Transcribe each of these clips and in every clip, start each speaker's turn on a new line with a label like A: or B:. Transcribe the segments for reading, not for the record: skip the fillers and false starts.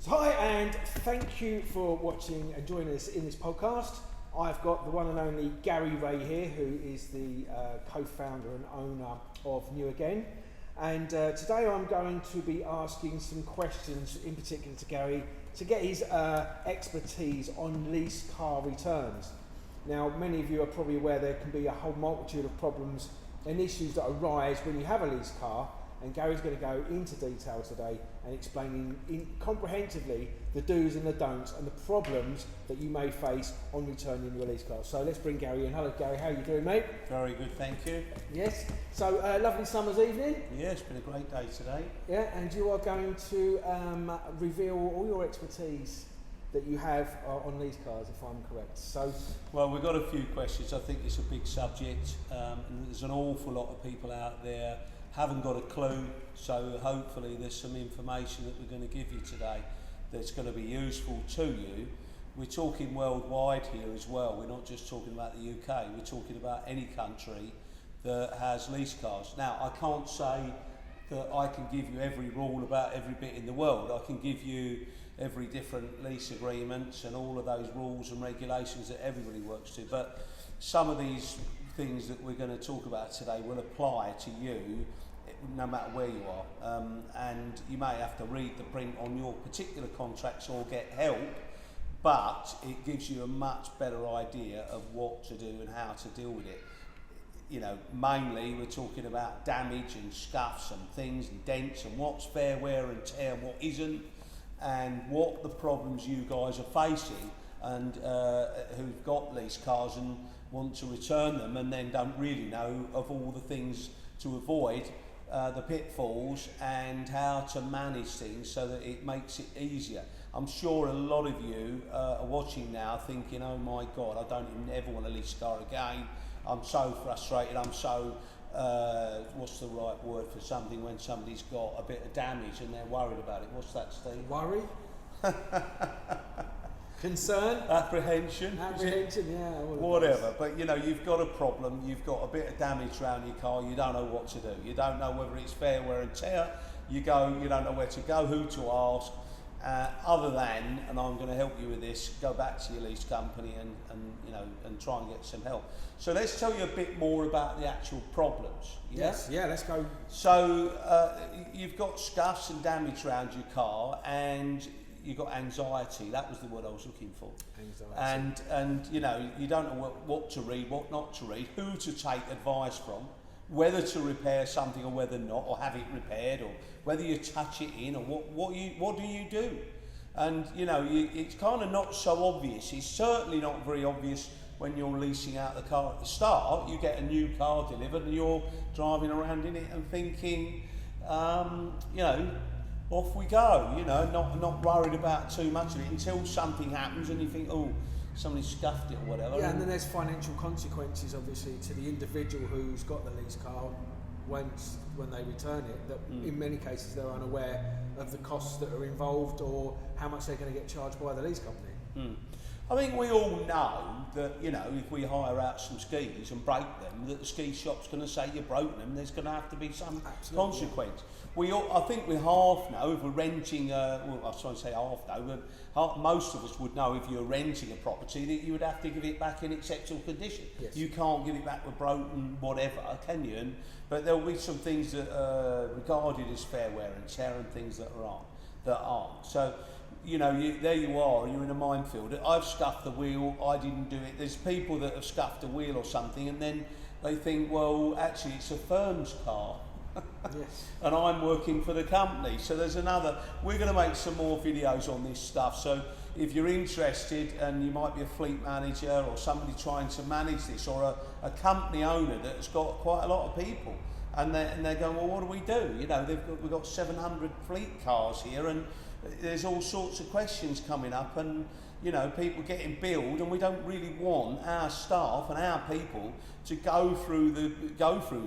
A: Hi, and thank you for watching and joining us in this podcast. I've got the one and only Gary Wray here, who is the co-founder and owner of New Again. And today I'm going to be asking some questions, in particular to Gary, to get his expertise on lease car returns. Now, many of you are probably aware there can be a whole multitude of problems and issues that arise when you have a lease car, and Gary's going to go into detail today and explain comprehensively the do's and the don'ts and the problems that you may face on returning your lease car. So let's bring Gary in. Hello Gary, how are you doing, mate?
B: Very good, thank you.
A: Yes, so lovely summer's evening.
B: Yeah, it's been a great day today.
A: Yeah, and you are going to reveal all your expertise that you have on lease cars, if I'm correct. So,
B: well, we've got a few questions. I think it's a big subject, and there's an awful lot of people out there haven't got a clue, so hopefully there's some information that we're going to give you today that's going to be useful to you. We're talking worldwide here as well. We're not just talking about the UK, we're talking about any country that has lease cars. Now, I can't say that I can give you every rule about every bit in the world. I can give you every different lease agreements and all of those rules and regulations that everybody works to, but some of these things that we're going to talk about today will apply to you no matter where you are, and you may have to read the print on your particular contracts or get help, but it gives you a much better idea of what to do and how to deal with it. You know, mainly we're talking about damage and scuffs and things and dents and what's fair wear and tear and what isn't, and what the problems you guys are facing, and who've got lease cars and want to return them and then don't really know of all the things to avoid, the pitfalls, and how to manage things so that it makes it easier. I'm sure a lot of you are watching now thinking, oh my God, I don't even ever want to lease a car again. I'm so frustrated, I'm so, what's the right word for something when somebody's got a bit of damage and they're worried about it? What's that, Steve?
A: worry? Concern?
B: Apprehension,
A: yeah.
B: Whatever, but you know, you've got a problem, you've got a bit of damage around your car, you don't know what to do, you don't know whether it's fair wear and tear, you don't know where to go, who to ask, other than, and I'm going to help you with this, go back to your lease company and try and get some help. So let's tell you a bit more about the actual problems. Yeah?
A: Yes, yeah, let's go.
B: So you've got scuffs and damage around your car, and you've got anxiety. That was the word I was looking for. Anxiety. And you know, you don't know what to read, what not to read, who to take advice from, whether to repair something or whether not, or have it repaired, or whether you touch it in, or what do you do? And you know, it's kind of not so obvious. It's certainly not very obvious when you're leasing out the car at the start. You get a new car delivered and you're driving around in it and thinking, you know, off we go, you know, not worried about too much of it until something happens and you think, oh, somebody scuffed it or whatever.
A: Yeah, and then there's financial consequences, obviously, to the individual who's got the lease car when they return it, that in many cases they're unaware of the costs that are involved or how much they're going to get charged by the lease company.
B: I think we all know that, you know, if we hire out some skis and break them, that the ski shop's going to say you've broken them, there's going to have to be some consequence. I think we half know if we're renting, well, I was trying to say half know, but most of us would know if you're renting a property that you would have to give it back in acceptable condition. Yes. You can't give it back with broken whatever, can you? But there'll be some things that are regarded as fair wear and tear and things that aren't. So, you know, there you are, you're in a minefield. I've scuffed the wheel, I didn't do it. There's people that have scuffed a wheel or something and then they think, well, actually it's a firm's car.
A: Yes.
B: And I'm working for the company. So there's we're going to make some more videos on this stuff. So if you're interested and you might be a fleet manager or somebody trying to manage this, or a company owner that's got quite a lot of people, and they're going, well, what do we do? You know, we've got 700 fleet cars here, and there's all sorts of questions coming up, and you know, people getting billed, and we don't really want our staff and our people to go through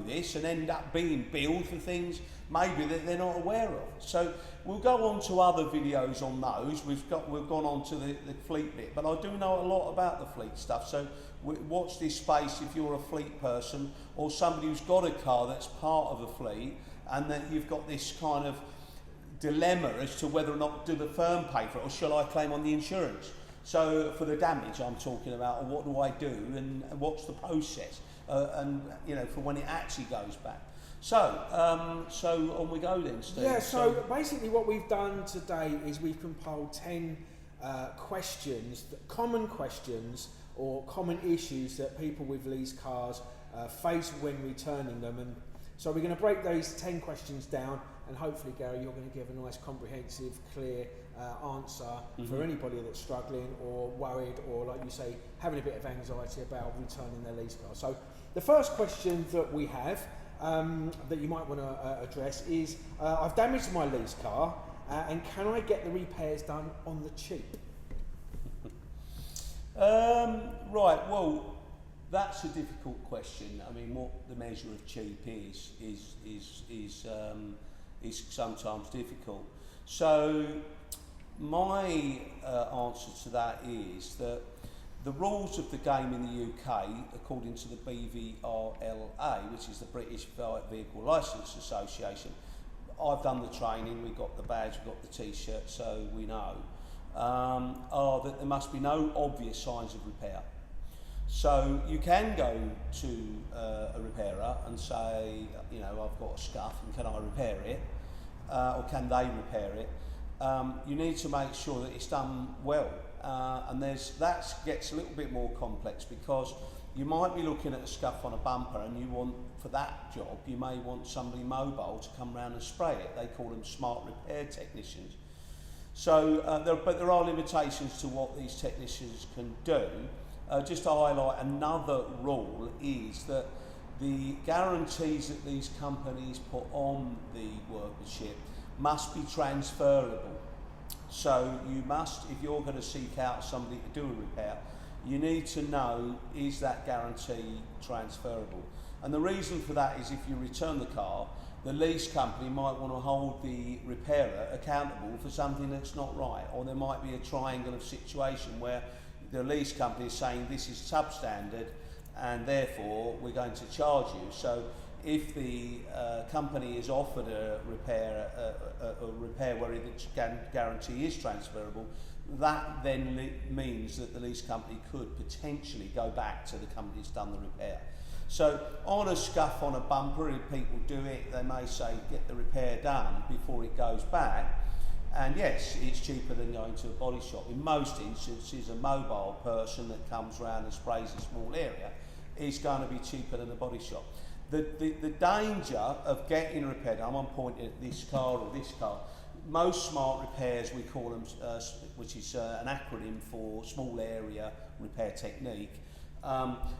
B: this and end up being billed for things maybe that they're not aware of. So we'll go on to other videos on those. We've gone on to the fleet bit, but I do know a lot about the fleet stuff. So watch this space if you're a fleet person or somebody who's got a car that's part of a fleet, and that you've got this kind of dilemma as to whether or not do the firm pay for it or shall I claim on the insurance. So for the damage I'm talking about, or what do I do, and what's the process, and you know, for when it actually goes back. So, so on we go then, Steve.
A: Yeah, so basically what we've done today is we've compiled 10 questions, common questions or common issues that people with lease cars face when returning them. And so we're going to break those 10 questions down, and hopefully, Gary, you're going to give a nice, comprehensive, clear answer for anybody that's struggling or worried or, like you say, having a bit of anxiety about returning their lease car. So the first question that we have that you might want to address is, I've damaged my lease car and can I get the repairs done on the cheap?
B: Right, well, that's a difficult question. I mean, what the measure of cheap is sometimes difficult. So my answer to that is that the rules of the game in the UK, according to the BVRLA, which is the British Vehicle Licence Association, I've done the training, we've got the badge, we've got the t-shirt, so we know, are that there must be no obvious signs of repair. So you can go to a repairer and say, you know, I've got a scuff and can I repair it, or can they repair it? You need to make sure that it's done well, and that gets a little bit more complex, because you might be looking at a scuff on a bumper and you want, for that job, you may want somebody mobile to come round and spray it. They call them smart repair technicians. So, but there are limitations to what these technicians can do. Just to highlight another rule is that the guarantees that these companies put on the workmanship must be transferable. So you must, if you're going to seek out somebody to do a repair, you need to know, is that guarantee transferable? And the reason for that is if you return the car, the lease company might want to hold the repairer accountable for something that's not right, or there might be a triangle of situation where the lease company is saying this is substandard and therefore we're going to charge you. So if the company is offered a repair where the guarantee is transferable, that then means that the lease company could potentially go back to the company that's done the repair. So on a scuff on a bumper, if people do it, they may say get the repair done before it goes back. And yes, it's cheaper than going to a body shop. In most instances, a mobile person that comes around and sprays a small area is going to be cheaper than a body shop. The danger of getting repaired, I'm pointing at this car or this car, most smart repairs, we call them, which is an acronym for small area repair technique,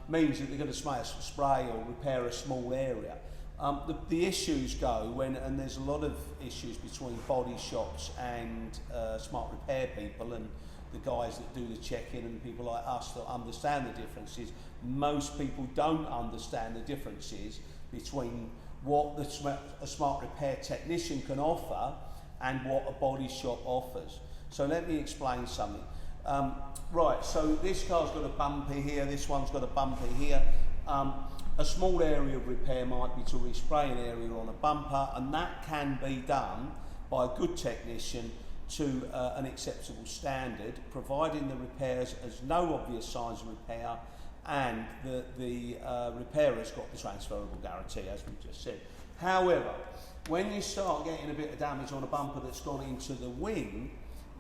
B: means that they're going to spray or repair a small area. The issues go when, and there's a lot of issues between body shops and smart repair people and the guys that do the check-in and people like us that understand the differences. Most people don't understand the differences between what a smart repair technician can offer and what a body shop offers. So let me explain something. Right, so this car's got a bumper here, this one's got a bumper here. A small area of repair might be to respray an area on a bumper, and that can be done by a good technician to an acceptable standard, providing the repairs has no obvious signs of repair and the repairer's got the transferable guarantee, as we just said. However, when you start getting a bit of damage on a bumper that's gone into the wing,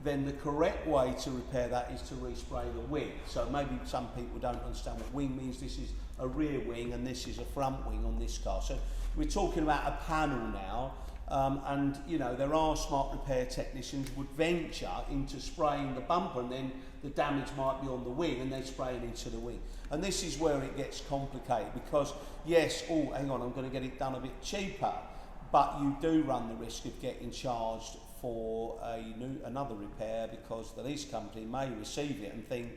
B: then the correct way to repair that is to respray the wing. So maybe some people don't understand what wing means. This is a rear wing and this is a front wing on this car. So we're talking about a panel now, and you know, there are smart repair technicians would venture into spraying the bumper, and then the damage might be on the wing and they're spraying into the wing. And this is where it gets complicated, because yes, oh hang on, I'm going to get it done a bit cheaper, but you do run the risk of getting charged for another repair, because the lease company may receive it and think,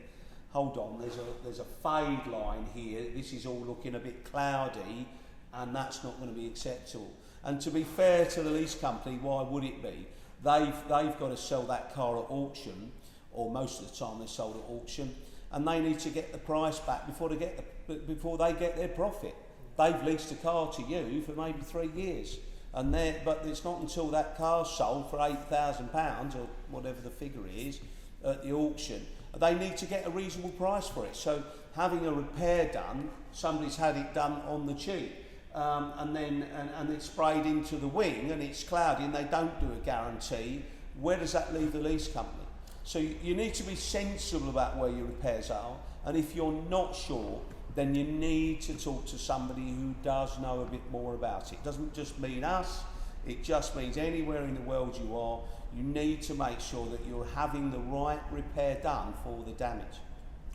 B: hold on, there's a fade line here, this is all looking a bit cloudy, and that's not going to be acceptable. And to be fair to the lease company, why would it be? They've got to sell that car at auction, or most of the time they're sold at auction, and they need to get the price back before they get their profit. They've leased a car to you for maybe 3 years. But it's not until that car's sold for £8,000 or whatever the figure is at the auction, they need to get a reasonable price for it. So having a repair done, somebody's had it done on the cheap, and it's sprayed into the wing and it's cloudy and they don't do a guarantee, where does that leave the lease company? So you need to be sensible about where your repairs are, and if you're not sure, then you need to talk to somebody who does know a bit more about it. It doesn't just mean us, it just means anywhere in the world you are, you need to make sure that you're having the right repair done for the damage.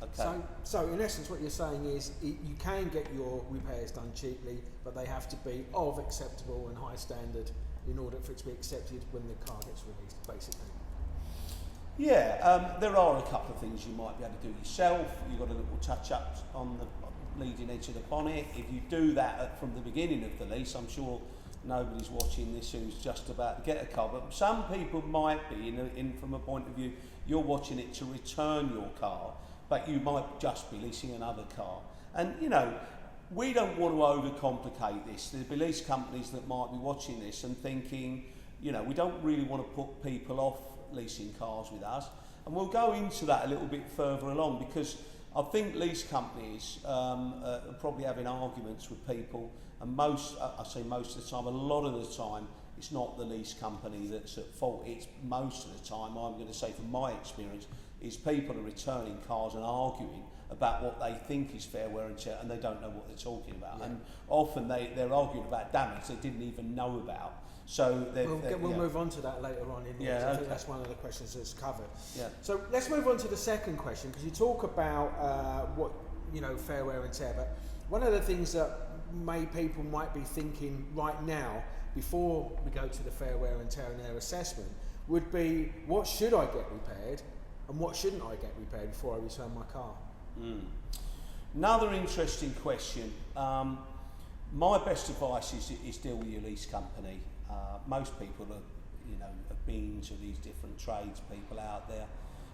B: Okay.
A: So in essence what you're saying is you can get your repairs done cheaply, but they have to be of acceptable and high standard in order for it to be accepted when the car gets released, basically.
B: Yeah, there are a couple of things you might be able to do yourself. You've got a little touch-up on the leading edge of the bonnet. If you do that from the beginning of the lease, I'm sure nobody's watching this who's just about to get a car, but some people might be in from a point of view, you're watching it to return your car, but you might just be leasing another car. And you know, we don't want to overcomplicate this. There'll be lease companies that might be watching this and thinking, you know, we don't really want to put people off leasing cars with us, and we'll go into that a little bit further along, because I think lease companies are probably having arguments with people, and I say most of the time, a lot of the time, it's not the lease company that's at fault. It's most of the time, I'm going to say from my experience, is people are returning cars and arguing about what they think is fair wear and tear, and they don't know what they're talking about. Yeah. And often they're arguing about damage they didn't even know about. So we'll
A: move on to that later on in the I think that's one of the questions that's covered.
B: Yeah.
A: So let's move on to the second question, because you talk about what, you know, fair wear and tear, but one of the things that people might be thinking right now before we go to the fair wear and tear and their assessment would be, what should I get repaired and what shouldn't I get repaired before I return my car?
B: Another interesting question. My best advice is deal with your lease company. Most people have been to these different tradespeople out there,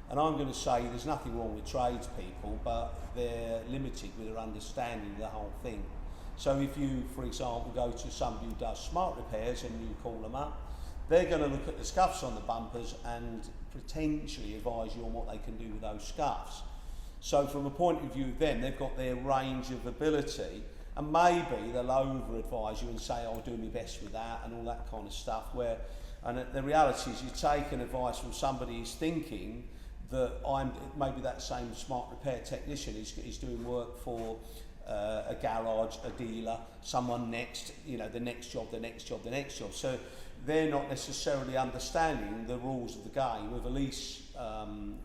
B: and I'm going to say there's nothing wrong with tradespeople, but they're limited with their understanding of the whole thing. So if you, for example, go to somebody who does smart repairs and you call them up, they're going to look at the scuffs on the bumpers and potentially advise you on what they can do with those scuffs. So from a point of view of them, they've got their range of ability, and maybe they'll over-advise you and say, I'll do my best with that and all that kind of stuff. And the reality is, you're taking advice from somebody who's thinking that maybe that same smart repair technician is doing work for a garage, a dealer, someone next, the next job. So they're not necessarily understanding the rules of the game of a lease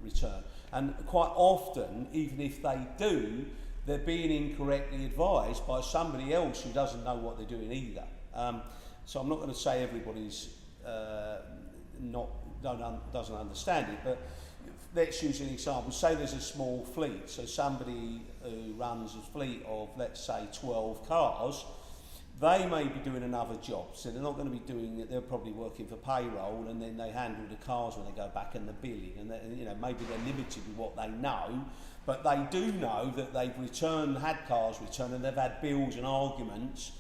B: return. And quite often, even if they do, they're being incorrectly advised by somebody else who doesn't know what they're doing either. So I'm not going to say everybody's doesn't understand it, but let's use an example. Say there's a small fleet, so somebody who runs a fleet of, let's say, 12 cars, they may be doing another job, so they're not going to be doing it. They're probably working for payroll, and then they handle the cars when they go back and the billing, and maybe they're limited with what they know, but they do know that they've had cars returned, and they've had bills and arguments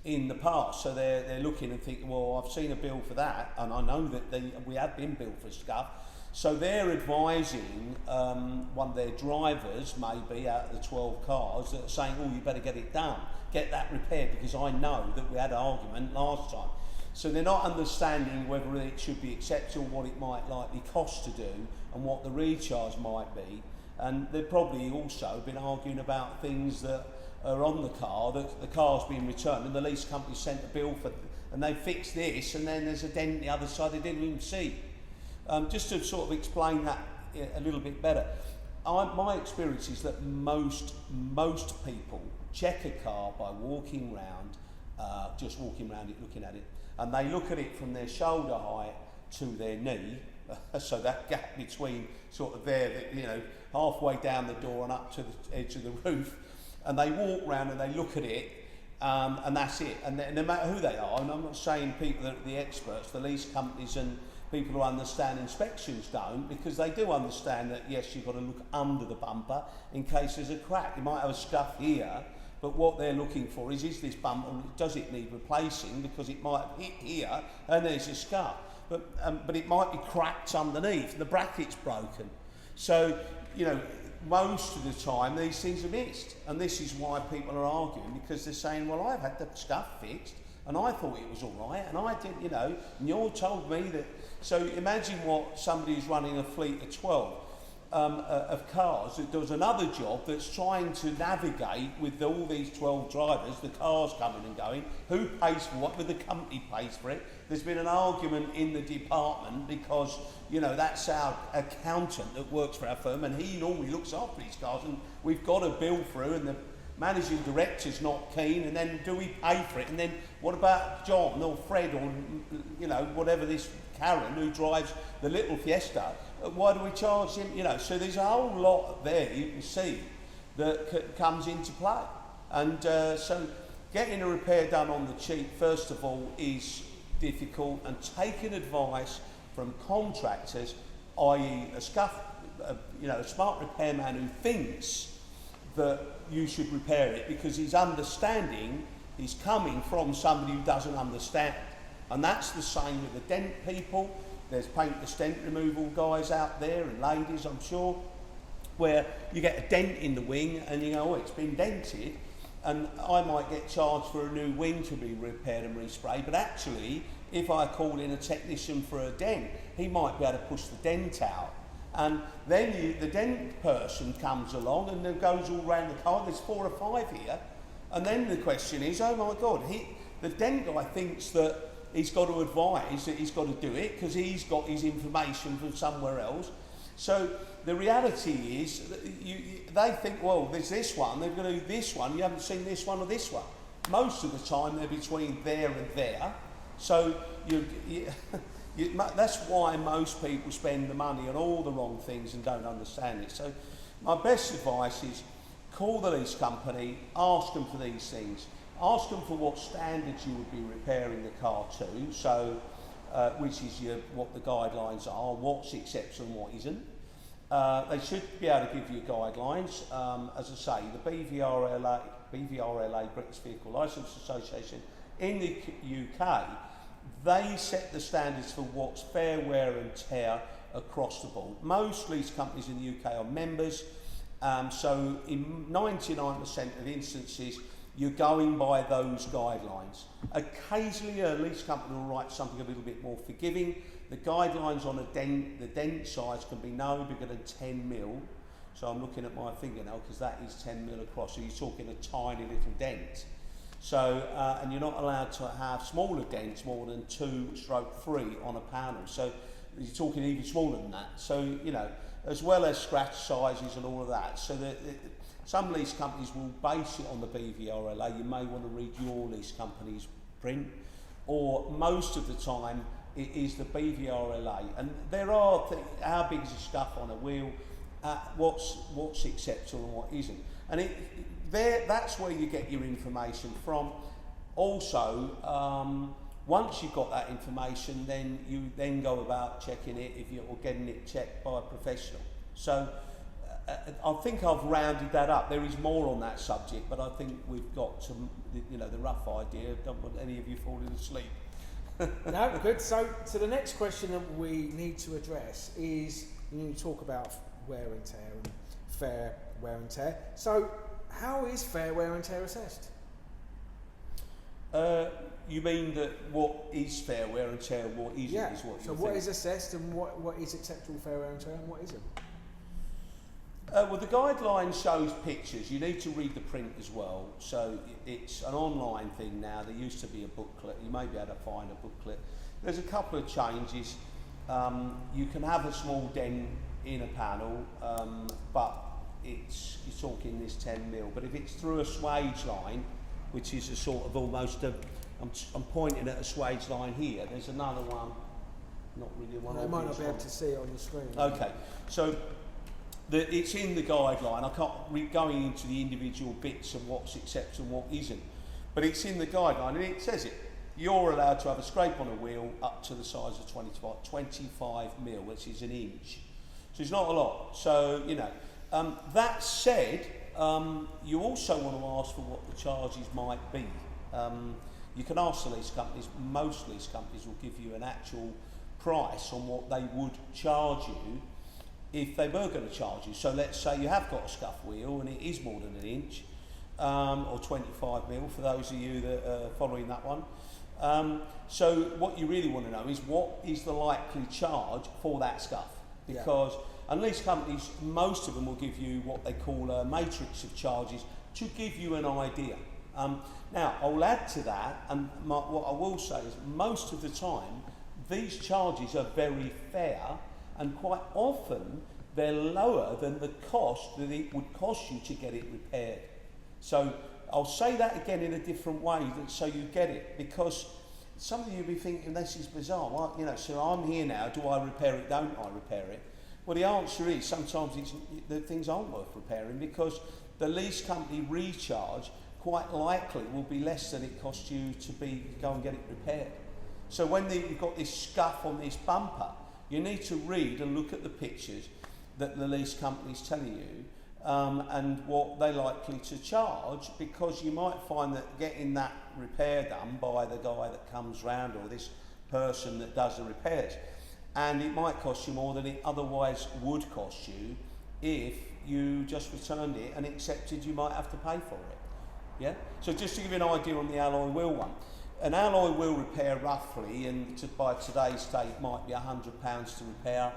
B: in the past. So they're looking and thinking, well, I've seen a bill for that, and I know that we have been billed for scuff. So they're advising one of their drivers, maybe out of the 12 cars, that are saying, oh, you better get it done, get that repaired, because I know that we had an argument last time. So they're not understanding whether it should be acceptable, what it might likely cost to do, and what the recharge might be. And they've probably also been arguing about things that are on the car, that the car's been returned and the lease company sent a bill for, and they fixed this, and then there's a dent on the other side they didn't even see. Just to sort of explain that a little bit better, my experience is that most people check a car by walking round, just walking around it, looking at it, and they look at it from their shoulder height to their knee, so that gap between sort of there, halfway down the door and up to the edge of the roof, and they walk round and they look at it, and that's it. And no matter who they are, and I'm not saying people that are the experts, the lease companies and people who understand inspections don't, because they do understand that, yes, you've got to look under the bumper in case there's a crack. You might have a scuff here, But what they're looking for is this bumper, does it need replacing, because it might hit here and there's a scuff. But it might be cracked underneath, the bracket's broken. So, you know, most of the time these things are missed. And this is why people are arguing, because they're saying, well, I've had the scuff fixed and I thought it was all right, and I did, you know, and you all told me that. So imagine what somebody who's running a fleet of 12 of cars, that does another job that's trying to navigate with all these 12 drivers, the cars coming and going, who pays for what, but the company pays for it. There's been an argument in the department because, you know, that's our accountant that works for our firm, and he normally looks after these cars, and we've got a bill through, and the managing director's not keen, and then do we pay for it? And then what about John or Fred or, you know, whatever, this Karen who drives the little Fiesta? Why do we charge him? You know, so there's a whole lot there you can see that comes into play. And so getting a repair done on the cheap, first of all, is difficult, and taking advice from contractors, i.e. a smart repairman who thinks that you should repair it, because his understanding is coming from somebody who doesn't understand. And that's the same with the dent people. There's paintless dent removal guys out there, and ladies, I'm sure, where you get a dent in the wing and you go, oh, it's been dented, and I might get charged for a new wing to be repaired and resprayed, but actually, if I call in a technician for a dent, he might be able to push the dent out. And then the dent person comes along and then goes all round the car. There's 4 or 5 here. And then the question is, oh my God, the dent guy thinks that he's got to advise that he's got to do it because he's got his information from somewhere else. So the reality is, they think, well, there's this one, they're going to do this one, you haven't seen this one or this one. Most of the time they're between there and there. So that's why most people spend the money on all the wrong things and don't understand it. So my best advice is call the lease company, ask them for these things. Ask them for what standards you would be repairing the car to, so which is what the guidelines are, what's acceptable and what isn't. They should be able to give you guidelines. As I say, the BVRLA, British Vehicle Licence Association, in the UK, they set the standards for what's fair wear and tear across the board. Most lease companies in the UK are members, so in 99% of instances, you're going by those guidelines. Occasionally a lease company will write something a little bit more forgiving. The guidelines on the dent size can be no bigger than 10 mil. So I'm looking at my finger now because that is 10 mil across, so you're talking a tiny little dent. So, and you're not allowed to have smaller dents more than 2/3 on a panel. So you're talking even smaller than that. So, you know, as well as scratch sizes and all of that. So some lease companies will base it on the BVRLA. You may want to read your lease company's print, or most of the time it is the BVRLA. And there are how big is a scuff on a wheel, what's acceptable and what isn't. And that's where you get your information from. Also, once you've got that information, then you then go about checking it or getting it checked by a professional. So I think I've rounded that up. There is more on that subject, but I think we've got some, the rough idea. Don't want any of you falling asleep.
A: No, good. So the next question that we need to address is, you talk about wear and tear and fair wear and tear. So how is fair wear and tear assessed?
B: You mean that what is fair wear and tear, what isn't,
A: yeah.
B: Is what you
A: So
B: think?
A: what is assessed and what is acceptable fair wear and tear and what isn't?
B: Well, the guideline shows pictures. You need to read the print as well. So it's an online thing now. There used to be a booklet. You may be able to find a booklet. There's a couple of changes. You can have a small dent in a panel, but you're talking this 10 mil. But if it's through a swage line, which is a sort of almost I'm pointing at a swage line here. There's another one, not really one.
A: I might not be able to see it on the screen.
B: Okay, so it's in the guideline. I can't going into the individual bits of what's acceptable and what isn't, but it's in the guideline and it says it. You're allowed to have a scrape on a wheel up to the size of 25 mil, which is an inch. So it's not a lot. So that said, You also want to ask for what the charges might be. You can ask the lease companies. Most lease companies will give you an actual price on what they would charge you if they were going to charge you. So let's say you have got a scuff wheel and it is more than an inch, or 25 mil for those of you that are following that one. So what you really want to know is what is the likely charge for that scuff, because and lease companies, most of them will give you what they call a matrix of charges to give you an idea. Now, I'll add to that, and what I will say is most of the time, these charges are very fair, and quite often they're lower than the cost that it would cost you to get it repaired. So I'll say that again in a different way so you get it, because some of you will be thinking, this is bizarre. Well, you know, so I'm here now, do I repair it, don't I repair it? Well, the answer is sometimes the things aren't worth repairing, because the lease company recharge quite likely will be less than it costs you to go and get it repaired. So when you've got this scuff on this bumper, you need to read and look at the pictures that the lease company's telling you, and what they're likely to charge, because you might find that getting that repair done by the guy that comes round, or this person that does the repairs, and it might cost you more than it otherwise would cost you if you just returned it and accepted you might have to pay for it. Yeah. So just to give you an idea on the alloy wheel one, an alloy wheel repair roughly, and by today's date, might be £100 to repair.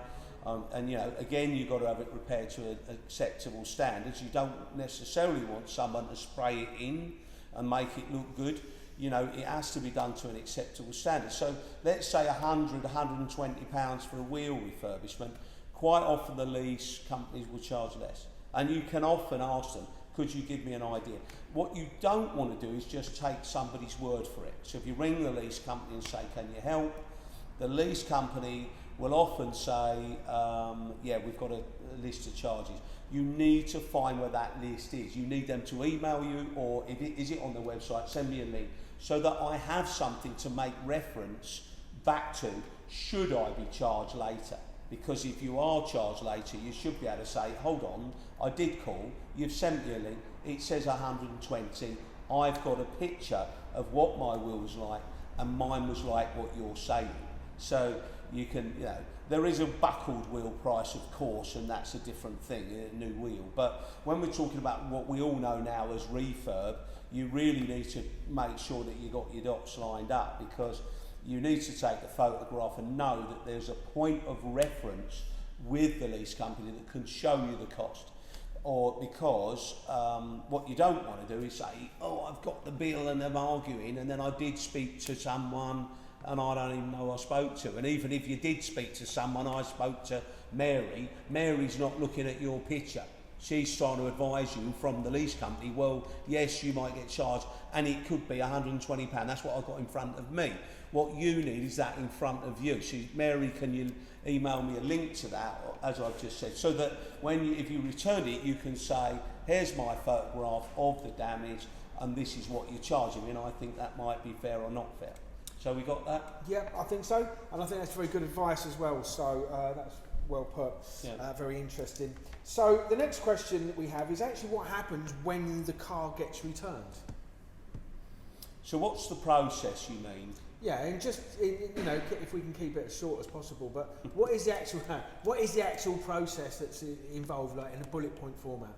B: And you know, again, you've got to have it repaired to an acceptable standards. You don't necessarily want someone to spray it in and make it look good. You know, it has to be done to an acceptable standard. So let's say £100, £120 for a wheel refurbishment. Quite often the lease companies will charge less. And you can often ask them, could you give me an idea? What you don't want to do is just take somebody's word for it. So if you ring the lease company and say, can you help? The lease company will often say, yeah, we've got a list of charges. You need to find where that list is. You need them to email you, or if it is on the website, send me a link, so that I have something to make reference back to should I be charged later. Because if you are charged later, you should be able to say, hold on, I did call, you've sent me a link, it says 120, I've got a picture of what my wheel was like, and mine was like what you're saying. So you can, you know, there is a buckled wheel price, of course, and that's a different thing, a new wheel. But when we're talking about what we all know now as refurb, you really need to make sure that you got your dots lined up, because you need to take a photograph and know that there's a point of reference with the lease company that can show you the cost. Or because what you don't want to do is say, oh, I've got the bill and I'm arguing, and then I did speak to someone and I don't even know who I spoke to. And even if you did speak to someone, I spoke to Mary, Mary's not looking at your picture. She's trying to advise you from the lease company, well, yes, you might get charged, and it could be £120. That's what I've got in front of me. What you need is that in front of you. So, Mary, can you email me a link to that, as I've just said, so that if you return it, you can say, here's my photograph of the damage, and this is what you're charging me, and I think that might be fair or not fair. So we got that?
A: Yeah, I think so, and I think that's very good advice as well, so that's well put, very interesting. So the next question that we have is actually what happens when the car gets returned?
B: So what's the process, you mean?
A: Yeah, and just, you know, if we can keep it as short as possible, but what is the actual process that's involved, like in a bullet point format?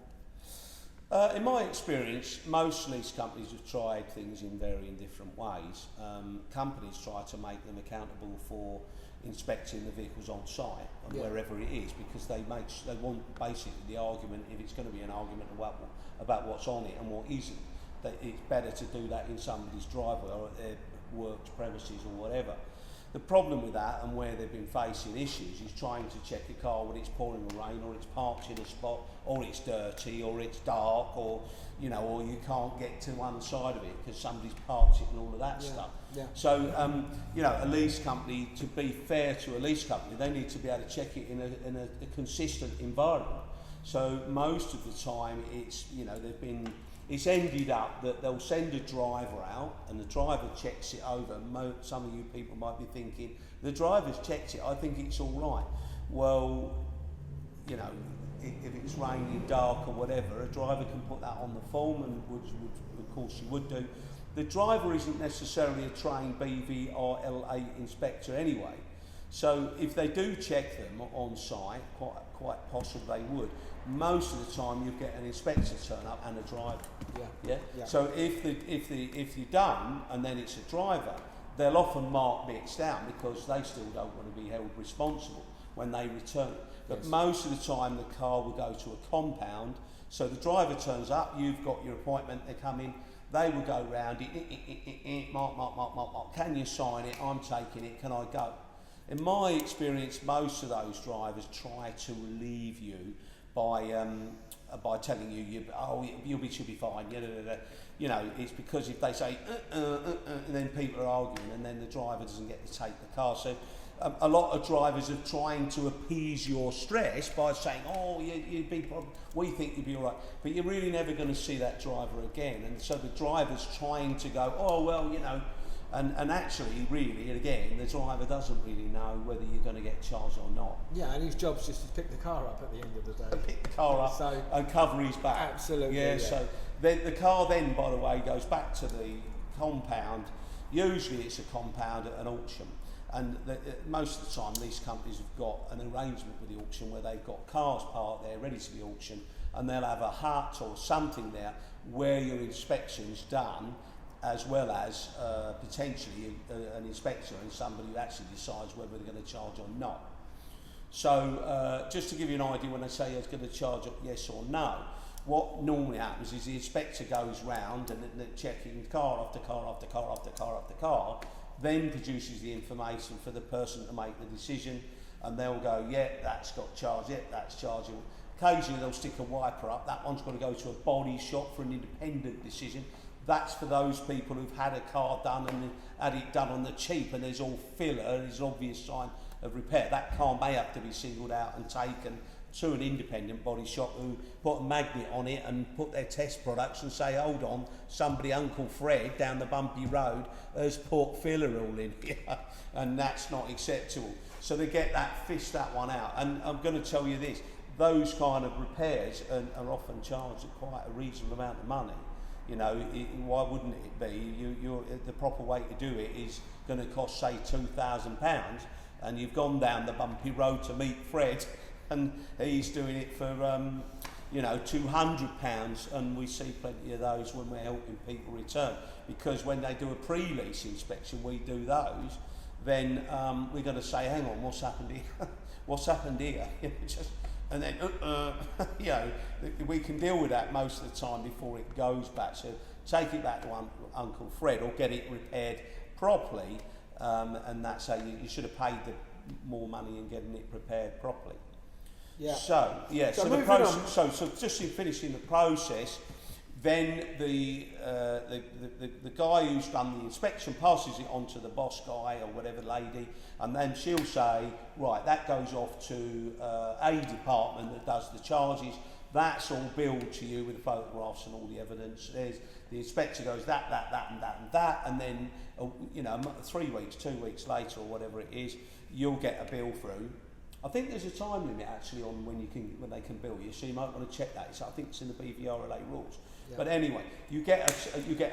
B: In my experience, most lease companies have tried things in varying different ways. Companies try to make them accountable for inspecting the vehicles on site and wherever it is, because they want basically the argument, if it's going to be an argument about what's on it and what isn't, that it's better to do that in somebody's driveway or at their works premises or whatever. The problem with that, and where they've been facing issues, is trying to check a car when it's pouring the rain, or it's parked in a spot, or it's dirty, or it's dark, or you know, or you can't get to one side of it because somebody's parked it and all of that stuff. Yeah. So you know, a lease company, to be fair to a lease company, they need to be able to check it in a consistent environment. So most of the time, it's, you know, it's ended up that they'll send a driver out and the driver checks it over. Some of you people might be thinking, the driver's checked it, I think it's all right. Well, you know, if it's raining, dark or whatever, a driver can put that on the form, and which of course you would do. The driver isn't necessarily a trained BVRLA inspector anyway, so if they do check them on site, quite possible they would. Most of the time you get an inspector turn up and a driver. Yeah. So if you're done and then it's a driver, they'll often mark bits down because they still don't want to be held responsible when they return. But most of the time the car will go to a compound, so the driver turns up, you've got your appointment, they come in, they will go round it, mark, can you sign it, I'm taking it, can I go? In my experience, most of those drivers try to relieve you by telling you, should be fine, you know, it's because if they say, and then people are arguing and then the driver doesn't get to take the car. So a lot of drivers are trying to appease your stress by saying, we think you'll be all right, but you're really never going to see that driver again. And so the driver's trying to go, and actually, really, again, the driver doesn't really know whether you're going to get charged or not.
A: Yeah, and his job's just to pick the car up at the end of the day.
B: Pick the car up and cover his back.
A: Absolutely.
B: Yeah. So then the car then, by the way, goes back to the compound. Usually it's a compound at an auction. And most of the time these companies have got an arrangement with the auction where they've got cars parked there ready to be auctioned, and they'll have a hut or something there where your inspection's done, as well as potentially an inspector and somebody who actually decides whether they're going to charge or not. So just to give you an idea, when they say it's going to charge yes or no, what normally happens is the inspector goes round and checking car after car after car after car after car, then produces the information for the person to make the decision, and they'll go, that's got charged, that's charging. Occasionally they'll stick a wiper up, that one's got to go to a body shop for an independent decision. That's for those people who've had a car done and had it done on the cheap and there's all filler and there's an obvious sign of repair. That car may have to be singled out and taken to an independent body shop who put a magnet on it and put their test products and say, hold on, somebody, Uncle Fred, down the bumpy road has put filler all in here, and that's not acceptable. So they get that, fish that one out. And I'm going to tell you this, those kind of repairs are often charged at quite a reasonable amount of money. You know, why wouldn't it be? The proper way to do it is going to cost, say, £2,000, and you've gone down the bumpy road to meet Fred, and he's doing it for, £200, and we see plenty of those when we're helping people return. Because when they do a pre-lease inspection, we do those, then we're going to say, hang on, what's happened here? What's happened here? And then, we can deal with that most of the time before it goes back. So take it back to Uncle Fred or get it repaired properly, and that's how you should have paid the more money in getting it repaired properly.
A: Yeah.
B: So the process. So just in finishing the process, then the guy who's done the inspection passes it on to the boss guy or whatever lady, and then she'll say, right, that goes off to a department that does the charges. That's all billed to you with the photographs and all the evidence. There's the inspector goes that, and then 3 weeks, 2 weeks later or whatever it is, you'll get a bill through. I think there's a time limit actually on when they can bill you, so you might want to check that. I think it's in the BVRLA rules. Yep. But anyway, you get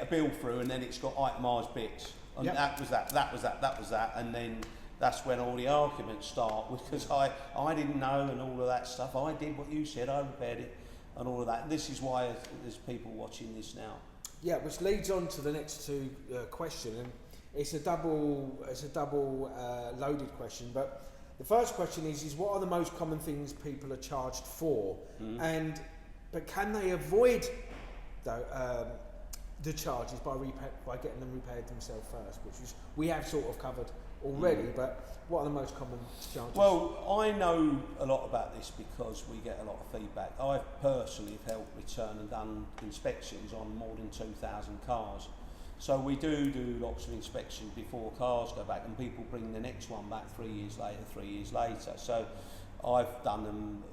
B: a bill through, and then it's got itemised bits, and that was that, and then that's when all the arguments start, because I didn't know and all of that stuff. I did what you said, I repaired it, and all of that. And this is why there's people watching this now. Yeah,
A: which leads on to the next two question, and it's a double loaded question, but. The first question is what are the most common things people are charged for? But can they avoid the charges by getting them repaired themselves first, which is we have sort of covered already, but what are the most common charges?
B: Well, I know a lot about this because we get a lot of feedback. I personally have helped return and done inspections on more than 2,000 cars. So we do lots of inspections before cars go back, and people bring the next one back 3 years later. So I've done them,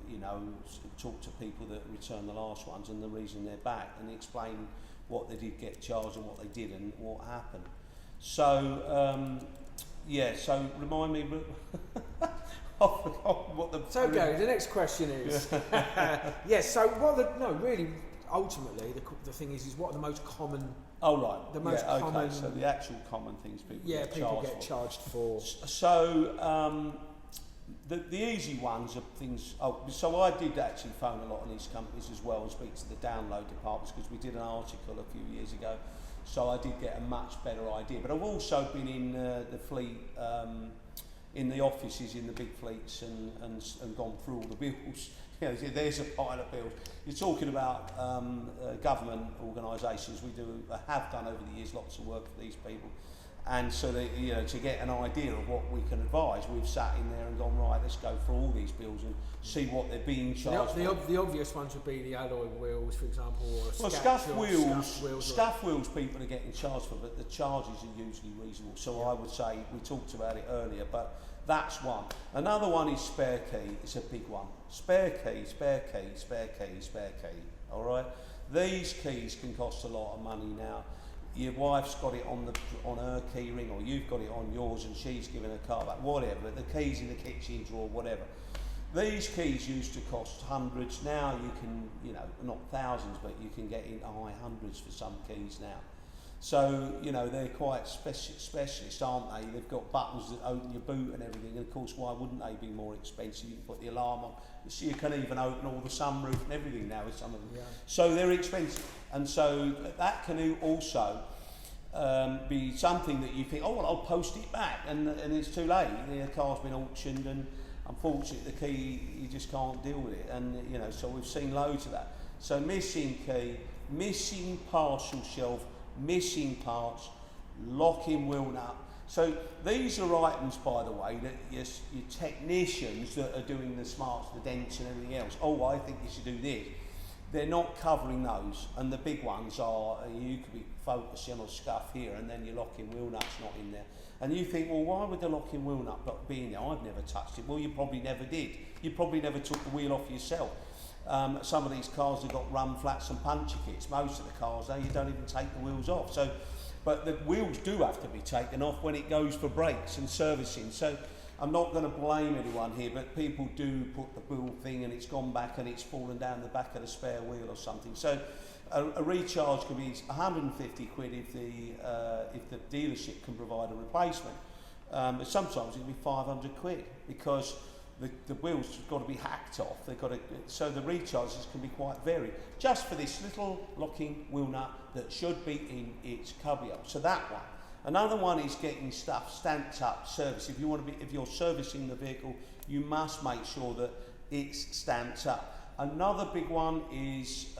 B: talked to people that returned the last ones and the reason they're back, and explain what they did get charged and what they did and what happened. So, so remind me, I've forgotten what the...
A: It's okay, the next question is... yes, so really, ultimately, the thing is what are the most common...
B: Oh, right.
A: The most common...
B: Okay, so the actual common things people
A: get charged for.
B: So, the easy ones are things... so I did actually phone a lot of lease companies as well and speak to the download departments because we did an article a few years ago. So I did get a much better idea. But I've also been in the fleet... in the offices in the big fleets and gone through all the bills. You know, there's a pile of bills. You're talking about government organisations. We have done over the years lots of work for these people, and so that, you know, to get an idea of what we can advise, we've sat in there and gone, right, let's go through all these bills and see what they're being charged.
A: The obvious ones would be the alloy wheels, for example, or
B: scuffed wheels people are getting charged for, but the charges are usually reasonable. So I would say, we talked about it earlier, but that's one. Another one is spare key. It's a big one. Spare key. All right. These keys can cost a lot of money now. Your wife's got it on her key ring, or you've got it on yours, and she's given a car back. Whatever. The keys in the kitchen drawer, whatever. These keys used to cost hundreds. Now you can, you know, not thousands, but you can get into high hundreds for some keys now. So, you know, they're quite specialist, aren't they? They've got buttons that open your boot and everything, and of course, why wouldn't they be more expensive? You can put the alarm on. So you can even open all the sunroof and everything now with some of them. Yeah. So they're expensive, and so that can also be something that you think, oh, well, I'll post it back, and it's too late. The car's been auctioned, and unfortunately, the key, you just can't deal with it, and you know, so we've seen loads of that. So missing key, missing parcel shelf, missing parts, locking wheel nut. So these are items, by the way, that your technicians that are doing the smarts, the dents and everything else, oh, I think you should do this. They're not covering those, and the big ones are, you could be focusing on scuff here, and then your locking wheel nut's not in there. And you think, well, why would the locking wheel nut not be in there? I've never touched it. Well, you probably never did. You probably never took the wheel off yourself. Some of these cars have got run flats and puncture kits. Most of the cars, though, you don't even take the wheels off. So, but the wheels do have to be taken off when it goes for brakes and servicing. So I'm not going to blame anyone here, but people do put the wheel thing and it's gone back and it's fallen down the back of the spare wheel or something. So a recharge could be 150 quid if the dealership can provide a replacement. But sometimes it can be 500 quid because the wheels have got to be hacked off. So the recharges can be quite varied. Just for this little locking wheel nut that should be in its cubby up. So that one. Another one is getting stuff stamped up, service. If you're servicing the vehicle, you must make sure that it's stamped up. Another big one is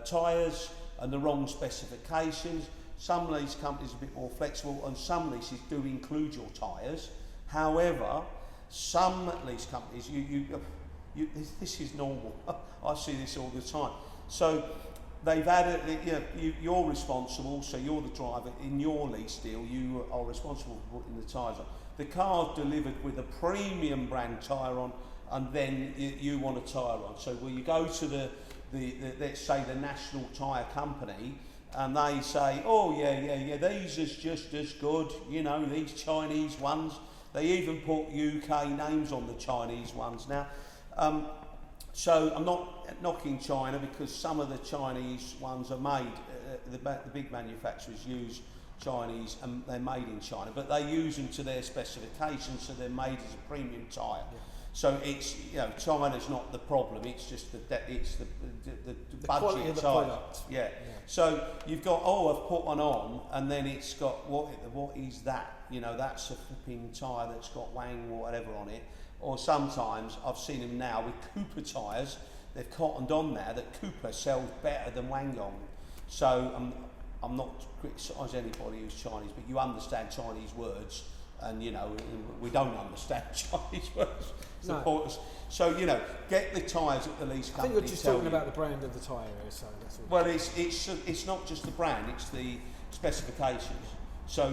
B: tyres and the wrong specifications. Some lease companies are a bit more flexible, and some leases do include your tyres. However, some lease companies, this is normal. I see this all the time. So they've added, you're responsible, so you're the driver. In your lease deal, you are responsible for putting the tyres on. The car's delivered with a premium brand tyre on, and then you want a tyre on. So will you go to the let's say the national tyre company, and they say, oh yeah, these are just as good, you know, these Chinese ones. They even put UK names on the Chinese ones now. So I'm not knocking China, because some of the Chinese ones are made, the big manufacturers use Chinese and they're made in China, but they use them to their specifications, so they're made as a premium tyre. Yeah. So it's, you know, China's not the problem, it's just the budget tyre. Yeah. So you've got, oh, I've put one on, and then it's got, what is that? You know, that's a flipping tyre that's got Wang or whatever on it. Or sometimes I've seen them now with Cooper tyres. They've cottoned on there that Cooper sells better than Wangyong. So I'm not criticising anybody who's Chinese, but you understand Chinese words, and you know we don't understand Chinese words.
A: No.
B: So you know, get the tyres at the lease company.
A: I think you're just talking about the brand of the tyre, so that's all.
B: Well, it's not just the brand; it's the specifications. So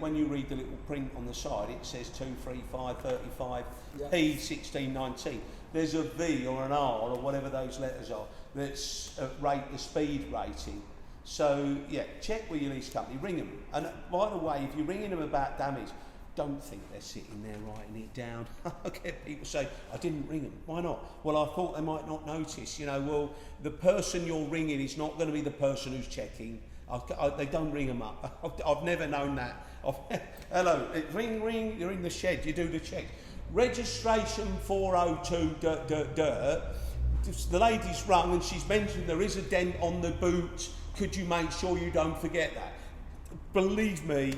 B: when you read the little print on the side, it says 235, 35, yeah. P 1619. There's a V or an R or whatever those letters are that's the speed rating. So yeah, check with your lease company, ring them. And by the way, if you're ringing them about damage, don't think they're sitting there writing it down. I get people say, I didn't ring them. Why not? Well, I thought they might not notice. You know, well, the person you're ringing is not going to be the person who's checking. They don't ring them up. I've never known that. Hello, ring, you're in the shed, you do the check. Registration 402 dirt. The lady's rung and she's mentioned there is a dent on the boot. Could you make sure you don't forget that? Believe me,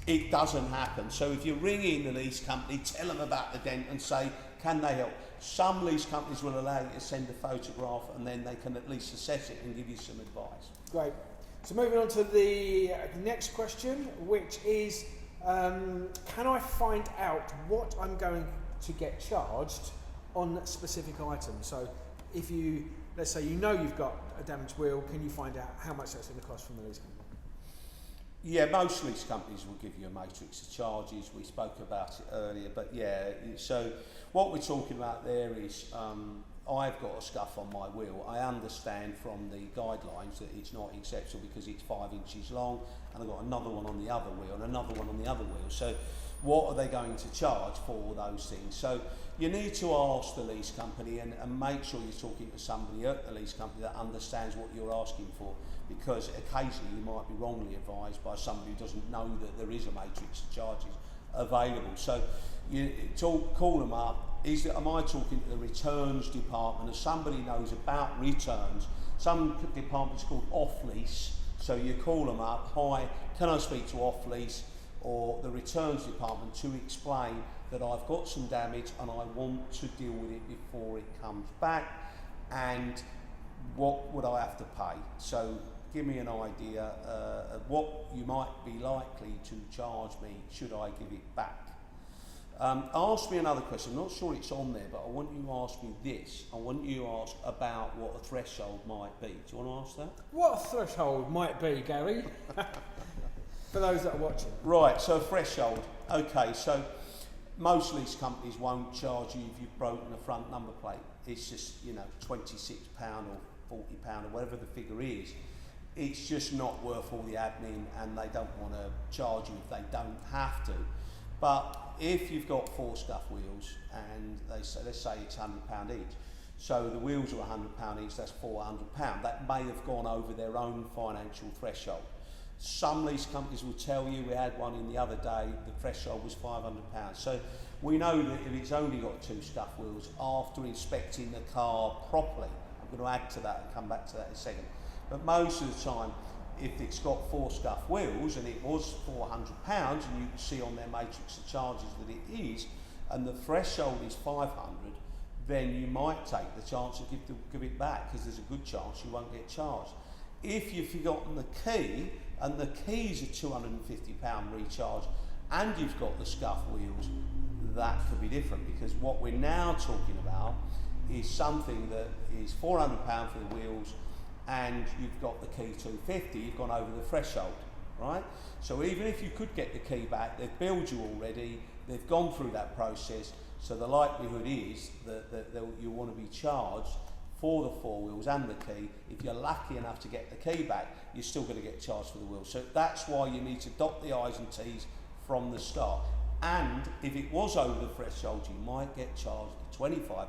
B: it doesn't happen. So if you're ringing the lease company, tell them about the dent and say, can they help? Some lease companies will allow you to send a photograph and then they can at least assess it and give you some advice.
A: Great. So moving on to the next question, which is, can I find out what I'm going to get charged on specific items? So if you, let's say you know you've got a damaged wheel, can you find out how much that's going to cost from the lease company? Yeah,
B: most lease companies will give you a matrix of charges. We spoke about it earlier, but yeah, so what we're talking about there is I've got a scuff on my wheel. I understand from the guidelines that it's not acceptable because it's 5 inches long, and I've got another one on the other wheel and another one on the other wheel. So what are they going to charge for those things? So you need to ask the lease company and make sure you're talking to somebody at the lease company that understands what you're asking for, because occasionally you might be wrongly advised by somebody who doesn't know that there is a matrix of charges available. So you call them up. Am I talking to the returns department? If somebody knows about returns, some departments called off-lease, so you call them up, hi, can I speak to off-lease or the returns department to explain that I've got some damage and I want to deal with it before it comes back, and what would I have to pay? So give me an idea of what you might be likely to charge me should I give it back. Ask me another question. I'm not sure it's on there, but I want you to ask me this. I want you to ask about what a threshold might be. Do you want to ask that?
A: What a threshold might be, Gary, for those that are watching. Right,
B: so a threshold. Okay, so most lease companies won't charge you if you've broken a front number plate. It's just, you know, £26 or £40 or whatever the figure is. It's just not worth all the admin, and they don't want to charge you if they don't have to. But if you've got 4 scuff wheels and they say, let's say it's £100 each, so the wheels are £100 each, that's £400. That may have gone over their own financial threshold. Some lease companies will tell you, we had one in the other day, the threshold was £500. So we know that if it's only got 2 scuff wheels, after inspecting the car properly, I'm going to add to that and come back to that in a second, but most of the time, if it's got 4 scuff wheels and it was £400 and you can see on their matrix of charges that it is, and the threshold is 500, then you might take the chance to give it back, because there's a good chance you won't get charged. If you've forgotten the key, and the keys are £250 recharge, and you've got the scuff wheels, that could be different, because what we're now talking about is something that is £400 for the wheels, and you've got the key 250, you've gone over the threshold, right? So even if you could get the key back, they've billed you already, they've gone through that process, so the likelihood is that you want to be charged for the 4 wheels and the key. If you're lucky enough to get the key back, you're still going to get charged for the wheels. So that's why you need to dot the I's and T's from the start. And if it was over the threshold, you might get charged £25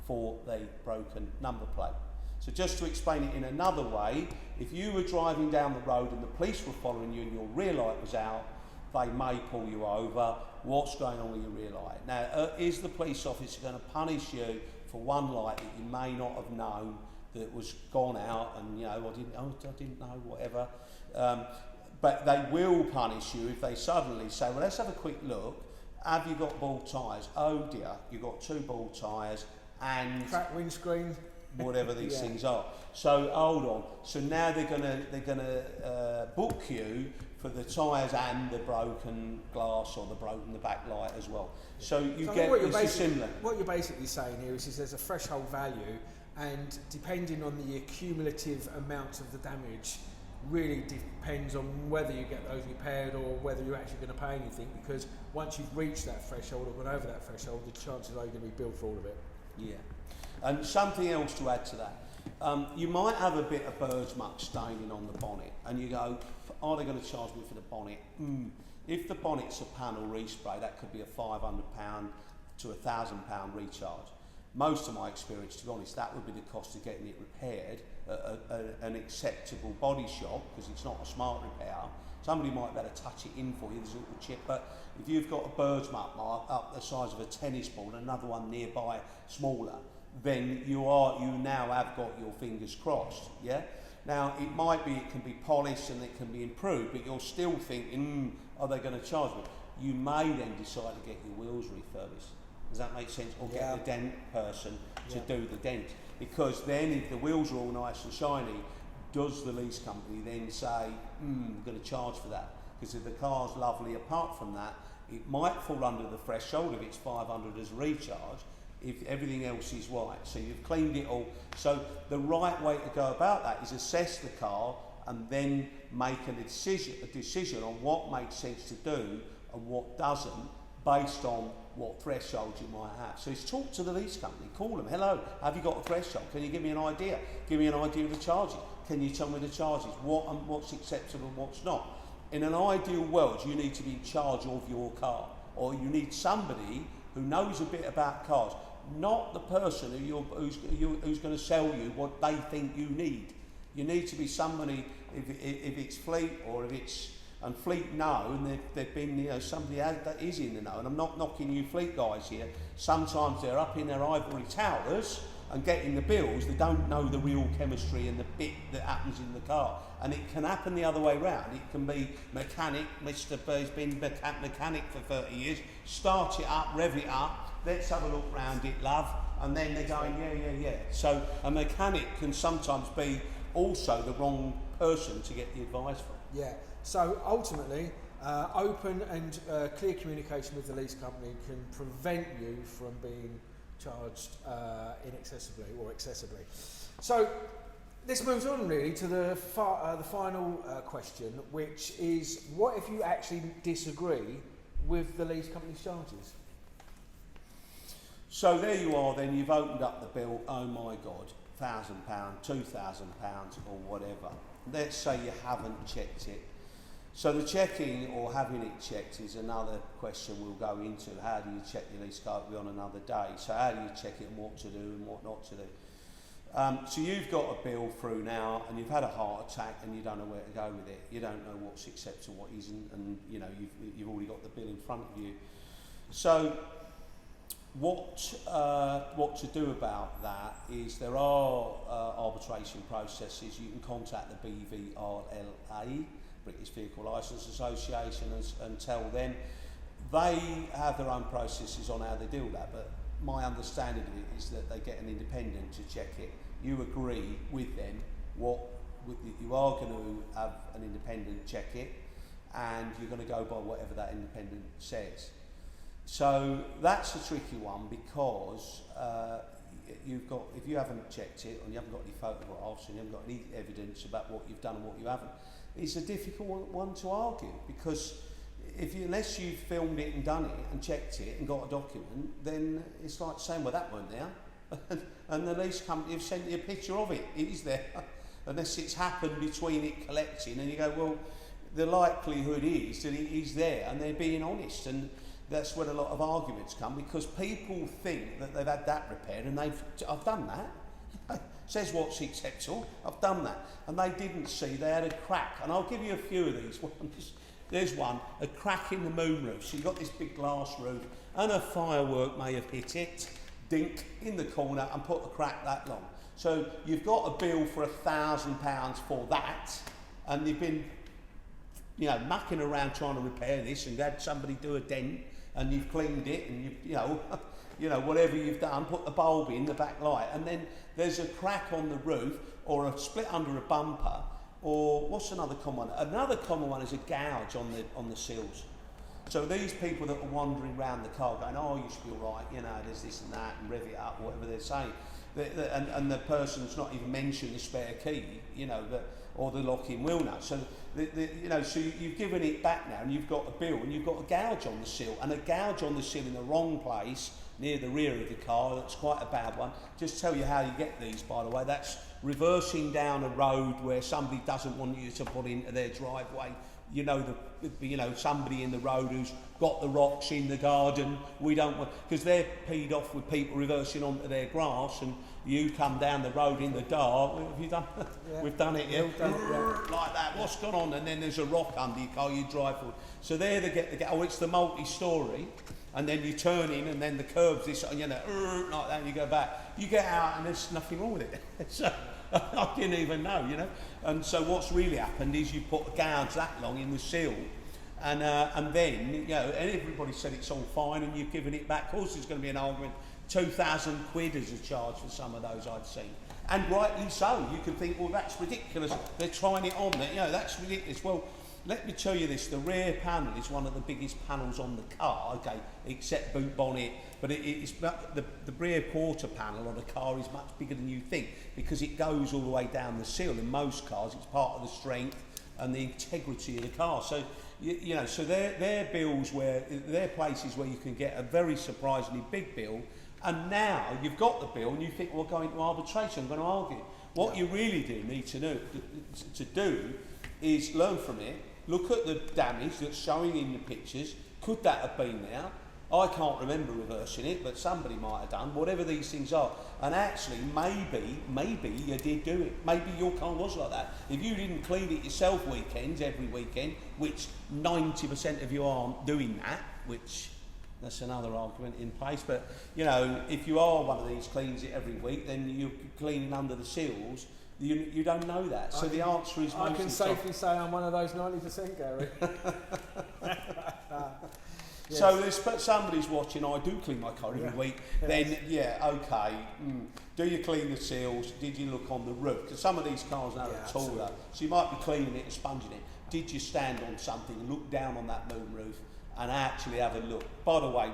B: for the broken number plate. So just to explain it in another way, if you were driving down the road and the police were following you and your rear light was out, they may pull you over. What's going on with your rear light? Now, is the police officer going to punish you for one light that you may not have known that was gone out, and, you know, I didn't know, whatever. But they will punish you if they suddenly say, well, let's have a quick look. Have you got bald tyres? Oh dear, you've got 2 bald tyres and
A: cracked windscreen,
B: whatever these things are. So hold on. So now they're gonna book you for the tyres and the broken glass or the back light as well. So you get it's similar.
A: What you're basically saying here is there's a threshold value, and depending on the accumulative amount of the damage, really depends on whether you get those repaired or whether you're actually going to pay anything, because once you've reached that threshold or gone over that threshold, the chances are you're going to be billed for all of it.
B: Yeah. And something else to add to that, you might have a bit of bird's muck staining on the bonnet, and you go, are they going to charge me for the bonnet? If the bonnet's a panel respray, that could be a £500 to £1,000 recharge. Most of my experience, to be honest, that would be the cost of getting it repaired at an acceptable body shop, because it's not a smart repair. Somebody might better touch it in for you, there's a little chip, but if you've got a bird's mark up the size of a tennis ball and another one nearby smaller, then you now have got your fingers crossed, yeah? Now, it might be, it can be polished and it can be improved, but you're still thinking, are they going to charge me? You may then decide to get your wheels refurbished. Does that make sense? Or get the dent person to do the dent. Because then if the wheels are all nice and shiny, does the lease company then say, I'm going to charge for that? Because if the car's lovely apart from that, it might fall under the threshold if it's 500 as recharge, if everything else is right. So you've cleaned it all. So the right way to go about that is assess the car and then make a decision on what makes sense to do and what doesn't, based on what threshold you might have. So it's talk to the lease company, call them, hello, have you got a threshold? Can you give me an idea? Give me an idea of the charges. Can you tell me the charges? What's acceptable and what's not? In an ideal world, you need to be in charge of your car, or you need somebody who knows a bit about cars, not the person who's going to sell you what they think you need. You need to be somebody, if it's fleet or if it's, and fleet know, and they've been, somebody that is in the know, and I'm not knocking you fleet guys here, sometimes they're up in their ivory towers and getting the bills, they don't know the real chemistry and the bit that happens in the car. And it can happen the other way round. It can be mechanic, Mr. B's been mechanic for 30 years, start it up, rev it up, let's have a look round it, love, and then they're going, yeah. So a mechanic can sometimes be also the wrong person to get the advice from.
A: Yeah, so ultimately, open and clear communication with the lease company can prevent you from being charged inaccessibly or excessively. So this moves on really to the final question, which is, what if you actually disagree with the lease company's charges?
B: So there you are then, you've opened up the bill, oh my God, £1,000, £2,000 or whatever. Let's say you haven't checked it. So the checking or having it checked is another question we'll go into. How do you check your lease car? It'll be on another day. So how do you check it and what to do and what not to do? So you've got a bill through now and you've had a heart attack and you don't know where to go with it. You don't know what's acceptable, what isn't, and you've already got the bill in front of you. So what to do about that is there are arbitration processes. You can contact the BVRLA, British Vehicle Licence Association, and tell them. They have their own processes on how they deal with that, but my understanding of it is that they get an independent to check it. You agree with them you are going to have an independent check it, and you're going to go by whatever that independent says. So that's a tricky one, because if you haven't checked it and you haven't got any photographs and you haven't got any evidence about what you've done and what you haven't, it's a difficult one to argue, because unless you've filmed it and done it and checked it and got a document, then it's like saying, well, that weren't there. And the lease company have sent you a picture of it. It is there. Unless it's happened between it collecting, and you go, well, the likelihood is that it is there, and they're being honest. And that's where a lot of arguments come, because people think that they've had that repaired and I've done that. Says what's acceptable, I've done that. And they didn't see, they had a crack. And I'll give you a few of these ones. There's one, a crack in the moonroof. So you've got this big glass roof and a firework may have hit it, dink, in the corner and put a crack that long. So you've got a bill for £1,000 for that, and you've been mucking around trying to repair this, and you had somebody do a dent, and you've cleaned it, and whatever you've done, put the bulb in the back light, and then there's a crack on the roof, or a split under a bumper, or what's another common one? Another common one is a gouge on the seals. So these people that are wandering around the car going, oh, you should be all right, there's this and that, and rev it up, whatever they're saying. And the person's not even mentioned the spare key, or the locking wheel nut. So, so you've given it back now, and you've got a bill, and you've got a gouge on the seal, and a gouge on the seal in the wrong place, near the rear of the car. That's quite a bad one. Just tell you how you get these, by the way. That's reversing down a road where somebody doesn't want you to put into their driveway somebody in the road who's got the rocks in the garden. We don't want, because they're peed off with people reversing onto their grass, and you come down the road in the dark. Have you done?
A: Yeah.
B: We've done it, yeah.
A: Yeah.
B: Like that. What's gone on? And then there's a rock under your car. You drive forward. So there they get the. Oh, it's the multi-story, and then you turn in, and then the curbs this, like that, and you go back. You get out, and there's nothing wrong with it. So I didn't even know, And so what's really happened is you put a gouge that long in the sill, and then and everybody said it's all fine, and you've given it back. Of course, there's going to be an argument. 2,000 quid as a charge for some of those I'd seen, and rightly so. You can think, well, that's ridiculous. They're trying it on. That's ridiculous. Well, let me tell you this: the rear panel is one of the biggest panels on the car. Okay, except boot bonnet, but it's the rear quarter panel on a car is much bigger than you think, because it goes all the way down the sill. In most cars, it's part of the strength and the integrity of the car. So so they're bills where they're places where you can get a very surprisingly big bill. And now you've got the bill, and you think, well, going to arbitration, I'm going to argue. What you really do need to do is learn from it. Look at the damage that's showing in the pictures. Could that have been there? I can't remember reversing it, but somebody might have done, whatever these things are. And actually, maybe you did do it. Maybe your car was like that. If you didn't clean it yourself every weekend, which 90% of you aren't doing that, which that's another argument in place. But, if you are one of these cleans it every week, then you're cleaning under the seals. You don't know that. So the answer is
A: I can safely say I'm one of those 90%, Gary. Yes.
B: So if somebody's watching, I do clean my car every week, then okay, do you clean the seals? Did you look on the roof? Because some of these cars now are taller, so you might be cleaning it and sponging it. Did you stand on something and look down on that moon roof and actually have a look? By the way,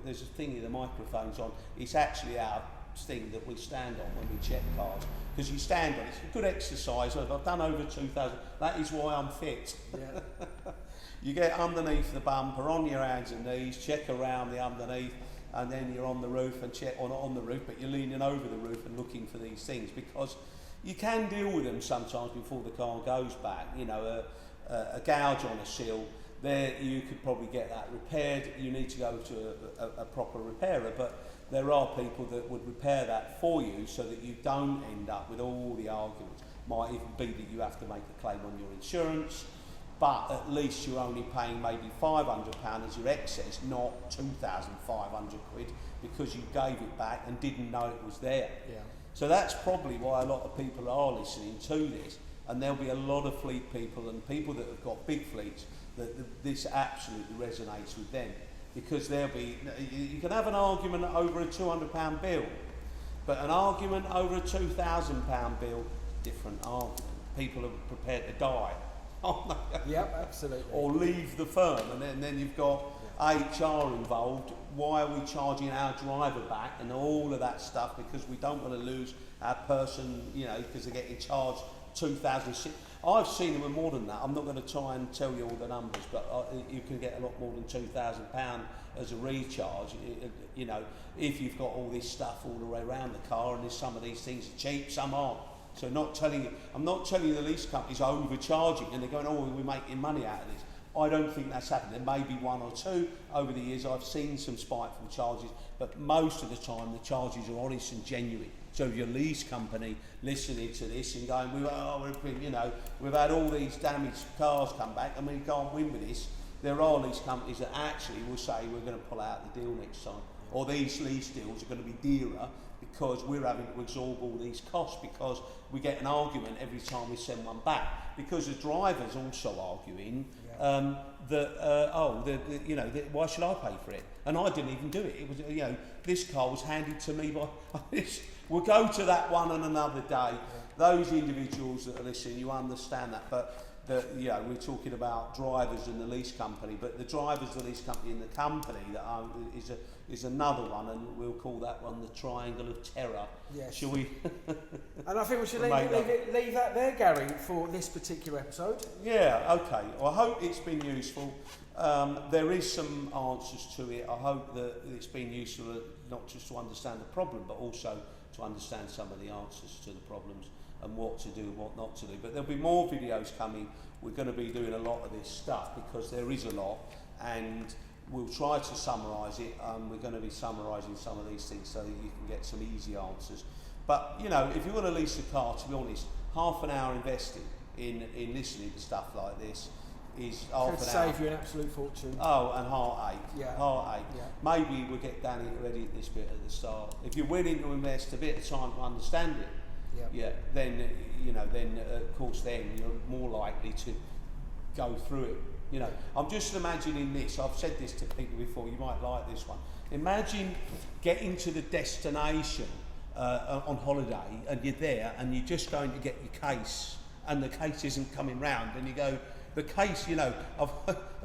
B: there's a thing with the microphones on. It's actually our thing that we stand on when we check cars, because you stand on it. It's a good exercise. I've done over 2,000. That is why I'm fit. Yeah. You get underneath the bumper, on your hands and knees, check around the underneath, and then you're on the roof and check on the roof, but you're leaning over the roof and looking for these things, because you can deal with them sometimes before the car goes back. A gouge on a sill, there you could probably get that repaired. You need to go to a proper repairer, but there are people that would repair that for you so that you don't end up with all the arguments. Might even be that you have to make a claim on your insurance, but at least you're only paying maybe £500 as your excess, not 2,500 quid, because you gave it back and didn't know it was there. Yeah. So that's probably why a lot of people are listening to this, and there'll be a lot of fleet people and people that have got big fleets that this absolutely resonates with them, because you can have an argument over a £200 bill, but an argument over a £2,000 bill, different argument. People are prepared to die.
A: Yep, absolutely.
B: Or leave the firm, and then you've got HR involved. Why are we charging our driver back and all of that stuff? Because we don't want to lose our person, because they're getting charged 2,000. I've seen them with more than that. I'm not going to try and tell you all the numbers, but you can get a lot more than £2,000 as a recharge. If you've got all this stuff all the way around the car, and some of these things are cheap, some aren't. So I'm not telling you the lease companies are overcharging and they're going, we're making money out of this. I don't think that's happening. There may be one or two over the years. I've seen some spiteful charges, but most of the time the charges are honest and genuine. So if your lease company listening to this and going, we've had all these damaged cars come back and we can't win with this, there are lease companies that actually will say we're going to pull out the deal next time, or these lease deals are going to be dearer because we're having to absorb all these costs, because we get an argument every time we send one back, because the driver's also arguing why should I pay for it? And I didn't even do it. It was, this car was handed to me by this. We'll go to that one on another day. Yeah. Those individuals that are listening, you understand that, but we're talking about drivers and the lease company, but the drivers, the lease company, and the company is another one, and we'll call that one the triangle of terror. Yes. Shall we?
A: And I think we should leave that there, Gary, for this particular episode.
B: Yeah. Okay. Well, I hope it's been useful. There is some answers to it. I hope that it's been useful, not just to understand the problem, but also to understand some of the answers to the problems. and what to do and what not to do. But there'll be more videos coming. We're going to be doing a lot of this stuff because there is a lot, and we'll try to summarise it. We're going to be summarising some of these things so that you can get some easy answers. But, you know, if you want to lease a car, to be honest, half an hour invested in listening to stuff like this is half an hour.
A: Save you an absolute fortune.
B: Oh, and heartache.
A: Yeah.
B: Heartache.
A: Yeah.
B: Maybe we'll get Danny to edit this bit at the start. If you're willing to invest a bit of time to understand it, then, you know, then of course then you're more likely to go through it. You know, I'm just imagining this. I've said this to people before. You might like this one. Imagine getting to the destination on holiday, and you're there, and you're just going to get your case, and the case isn't coming round, and you go, the case, you know, I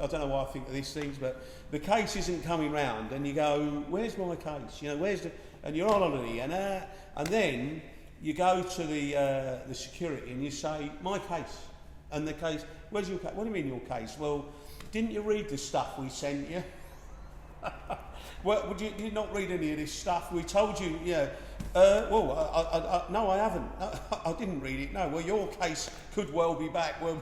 B: don't know why I think of these things, but the case isn't coming round, and you go, where's my case? You know, where's the? And you're on holiday, and then you go to the security, and you say, my case, and the case. Where's your case? What do you mean your case? Well, didn't you read the stuff we sent you? Well, did you not read any of this stuff? We told you, yeah. No, I haven't. I didn't read it. No, well, your case could well be back. Well,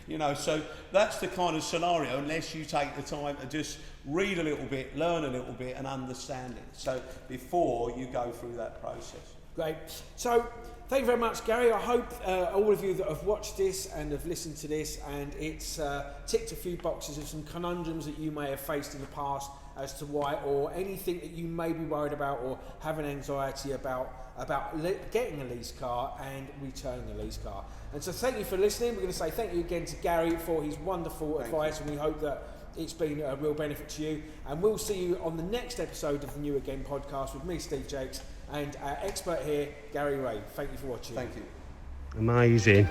B: you know, so that's the kind of scenario, unless you take the time to just read a little bit, learn a little bit, and understand it. So before you go through that process.
A: Great. So, thank you very much, Gary. I hope all of you that have watched this and have listened to this, and it's ticked a few boxes of some conundrums that you may have faced in the past as to why, or anything that you may be worried about or have an anxiety about getting a lease car and returning a lease car. And so thank you for listening. We're going to say thank you again to Gary for his wonderful advice, and we hope that it's been a real benefit to you. And we'll see you on the next episode of the New Again podcast with me, Steve Jakes, and our expert here, Gary Wray. Thank you for watching.
B: Thank you.
C: Amazing.